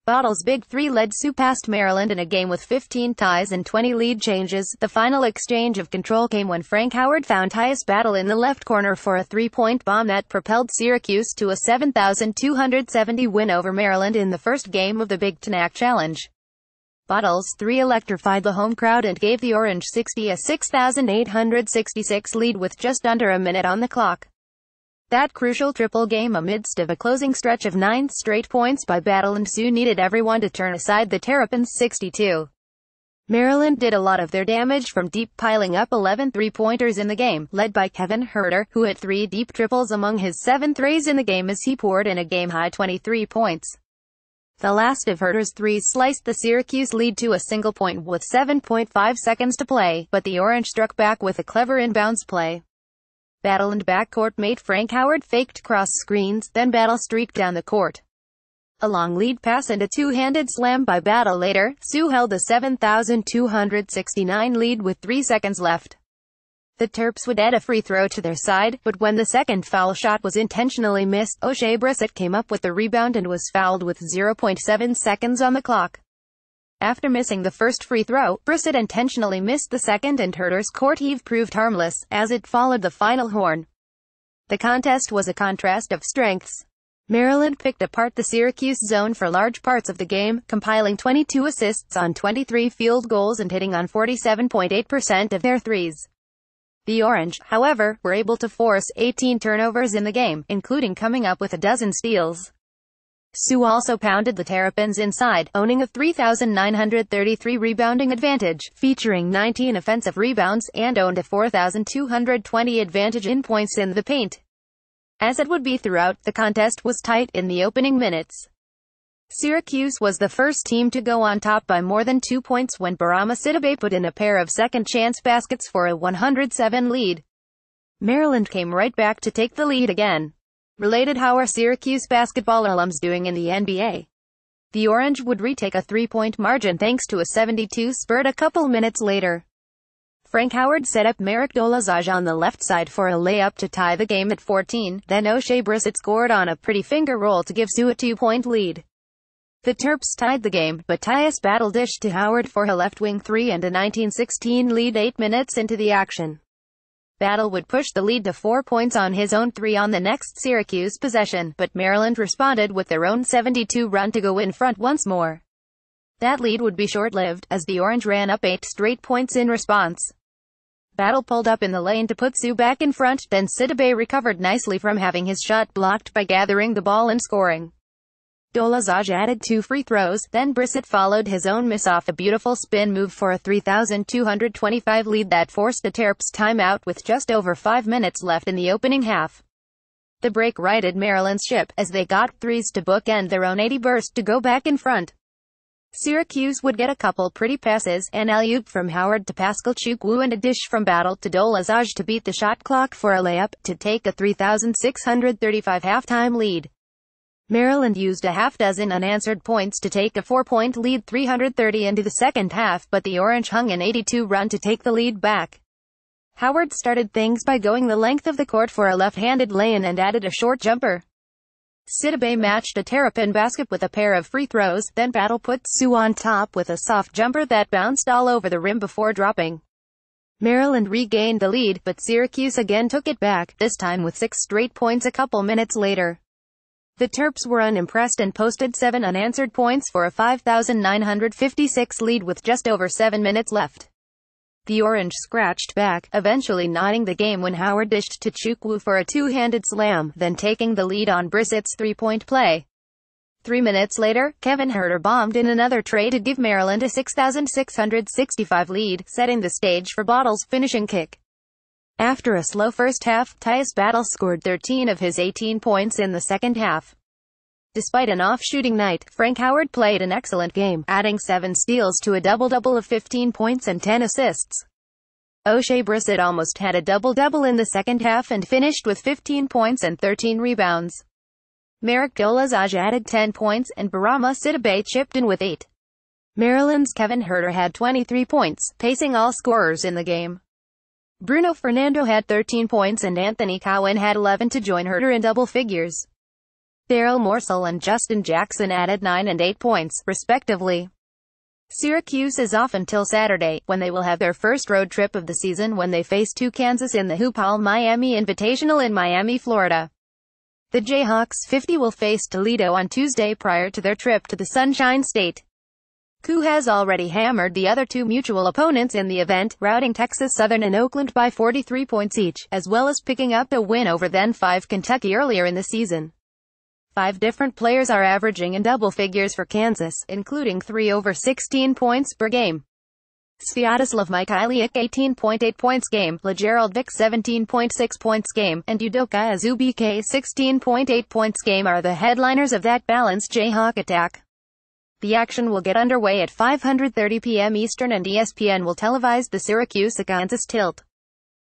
Battle's Big Three led SU past Maryland in a game with 15 ties and 20 lead changes. The final exchange of control came when Frank Howard found Tyus Battle in the left corner for a three-point bomb that propelled Syracuse to a 7,270 win over Maryland in the first game of the Big TenACC Challenge. Battle's three electrified the home crowd and gave the Orange 60 a 6,866 lead with just under a minute on the clock. That crucial triple game amidst of a closing stretch of 9 straight points by Battle and SU needed everyone to turn aside the Terrapins' 62. Maryland did a lot of their damage from deep, piling up 11 three-pointers in the game, led by Kevin Huerter, who hit 3 deep triples among his 7 threes in the game as he poured in a game-high 23 points. The last of Huerter's threes sliced the Syracuse lead to a single point with 7.5 seconds to play, but the Orange struck back with a clever inbounds play. Battle and backcourt mate Frank Howard faked cross screens, then Battle streaked down the court. A long lead pass and a two-handed slam by Battle later, SU held a 7,269 lead with 3 seconds left. The Terps would add a free throw to their side, but when the second foul shot was intentionally missed, O'Shea Brissett came up with the rebound and was fouled with 0.7 seconds on the clock. After missing the first free throw, Brissett intentionally missed the second and Huerter's court heave proved harmless, as it followed the final horn. The contest was a contrast of strengths. Maryland picked apart the Syracuse zone for large parts of the game, compiling 22 assists on 23 field goals and hitting on 47.8% of their threes. The Orange, however, were able to force 18 turnovers in the game, including coming up with a dozen steals. SU also pounded the Terrapins inside, owning a 3,933 rebounding advantage, featuring 19 offensive rebounds, and owned a 4,220 advantage in points in the paint. As it would be throughout, the contest was tight in the opening minutes. Syracuse was the first team to go on top by more than 2 points when Bourama Sidibe put in a pair of second-chance baskets for a 107 lead. Maryland came right back to take the lead again. Related: how are Syracuse basketball alums doing in the NBA? The Orange would retake a 3-point margin thanks to a 72 spurt a couple minutes later. Frank Howard set up Marek Dolazaj on the left side for a layup to tie the game at 14, then O'Shea Brissett scored on a pretty finger roll to give SU a 2-point lead. The Terps tied the game, but Tyus Battle dished to Howard for a left-wing 3 and a 19-16 lead 8 minutes into the action. Battle would push the lead to 4 points on his own 3 on the next Syracuse possession, but Maryland responded with their own 72 run to go in front once more. That lead would be short-lived, as the Orange ran up 8 straight points in response. Battle pulled up in the lane to put SU back in front, then Sidibe recovered nicely from having his shot blocked by gathering the ball and scoring. Dolazaj added 2 free throws, then Brissett followed his own miss off a beautiful spin move for a 3,225 lead that forced the Terps timeout with just over 5 minutes left in the opening half. The break righted Maryland's ship, as they got threes to bookend their own 80 burst to go back in front. Syracuse would get a couple pretty passes, an alley-oop from Howard to Pascal Chukwu and a dish from Battle to Dolazaj to beat the shot clock for a layup, to take a 3,635 halftime lead. Maryland used a half-dozen unanswered points to take a 4-point lead 330 into the second half, but the Orange hung an 82 run to take the lead back. Howard started things by going the length of the court for a left-handed lay-in and added a short jumper. Sidibe matched a Terrapin basket with a pair of free throws, then Battle put SU on top with a soft jumper that bounced all over the rim before dropping. Maryland regained the lead, but Syracuse again took it back, this time with 6 straight points a couple minutes later. The Terps were unimpressed and posted 7 unanswered points for a 5,956 lead with just over 7 minutes left. The Orange scratched back, eventually knotting the game when Howard dished to Chukwu for a two-handed slam, then taking the lead on Brissett's 3-point play. 3 minutes later, Kevin Huerter bombed in another tray to give Maryland a 6,665 lead, setting the stage for Battle's finishing kick. After a slow first half, Tyus Battle scored 13 of his 18 points in the second half. Despite an off-shooting night, Frank Howard played an excellent game, adding 7 steals to a double-double of 15 points and 10 assists. O'Shea Brissett almost had a double-double in the second half and finished with 15 points and 13 rebounds. Marek Dolazaj added 10 points, and Bourama Sidibe chipped in with 8. Maryland's Kevin Huerter had 23 points, pacing all scorers in the game. Bruno Fernando had 13 points and Anthony Cowan had 11 to join Huerter in double figures. Daryl Morsell and Justin Jackson added 9 and 8 points, respectively. Syracuse is off until Saturday, when they will have their first road trip of the season when they face Kansas in the Hoop Hall Miami Invitational in Miami, Florida. The Jayhawks 50 will face Toledo on Tuesday prior to their trip to the Sunshine State. KU has already hammered the other two mutual opponents in the event, routing Texas Southern and Oakland by 43 points each, as well as picking up a win over then 5 Kentucky earlier in the season. 5 different players are averaging in double figures for Kansas, including 3 over 16 points per game. Sviatoslav Mikhailiuk 18.8 points game, LaGerald Vick 17.6 points game, and Udoka Azubuike 16.8 points game are the headliners of that balanced Jayhawk attack. The action will get underway at 5:30 p.m. Eastern and ESPN will televise the Syracuse-Kansas tilt.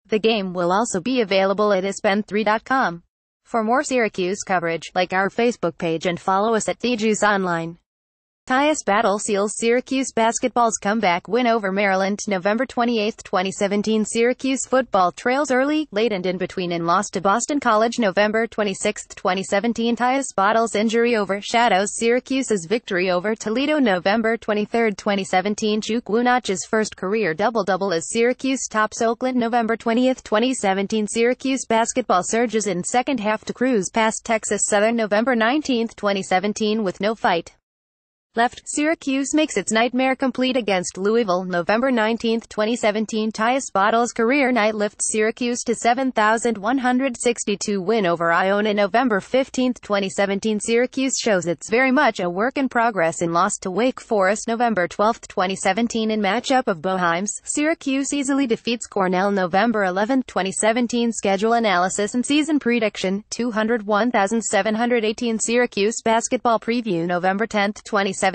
The game will also be available at ESPN3.com. For more Syracuse coverage, like our Facebook page and follow us at TheJuice Online. Tyus Battle seals Syracuse basketball's comeback win over Maryland, November 28, 2017. Syracuse football trails early, late and in between and lost to Boston College November 26, 2017. Tyus Battle's injury overshadows Syracuse's victory over Toledo November 23, 2017. Chukwunach's first career double-double as Syracuse tops Oakland November 20, 2017. Syracuse basketball surges in second half to cruise past Texas Southern November 19, 2017 with no fight left. Syracuse makes its nightmare complete against Louisville, November 19, 2017. Tyus Battle's career night lifts Syracuse to 7,162 win over Iona, November 15, 2017. Syracuse shows it's very much a work in progress and lost to Wake Forest, November 12, 2017 in matchup of Boheims. Syracuse easily defeats Cornell, November 11, 2017. Schedule analysis and season prediction, 201,718. Syracuse basketball preview, November 10, 2017.